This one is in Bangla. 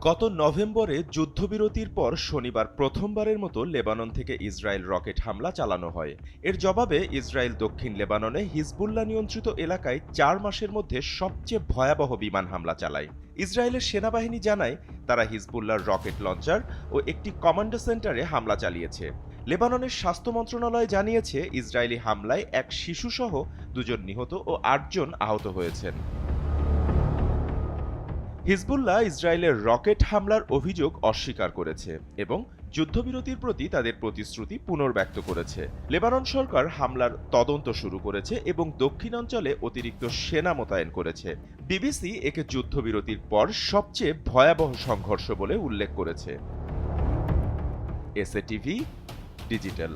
গত নভেম্বরে যুদ্ধবিরতির পর শনিবার প্রথমবারের মতো লেবানন থেকে ইসরায়েল রকেট হামলা চালানো হয়। এর জবাবে ইসরায়েল দক্ষিণ লেবাননে হিজবুল্লাহ নিয়ন্ত্রিত এলাকায় ৪ মাসের মধ্যে সবচেয়ে ভয়াবহ বিমান হামলা চালায়। ইসরায়েলের সেনাবাহিনী জানায় তারা হিজবুল্লাহর রকেট লঞ্চার ও একটি কমান্ডো সেন্টারে হামলা চালিয়েছে। লেবাননের স্বাস্থ্য মন্ত্রণালয় জানিয়েছে ইসরায়েলি হামলায় এক শিশুসহ ২ জন নিহত ও ৮ জন আহত হয়েছেন। হিজবুল্লাহ ইসরায়েলের রকেট হামলার অভিযোগ অস্বীকার করেছে এবং যুদ্ধবিরতির প্রতি তাদের প্রতিশ্রুতি পুনর্ব্যক্ত করেছে। লেবানন সরকার হামলার তদন্ত শুরু করেছে এবং দক্ষিণাঞ্চলে অতিরিক্ত সেনা মোতায়েন করেছে। বিবিসি একে যুদ্ধবিরতির পর সবচেয়ে ভয়াবহ সংঘর্ষ বলে উল্লেখ করেছে। SA TV digital.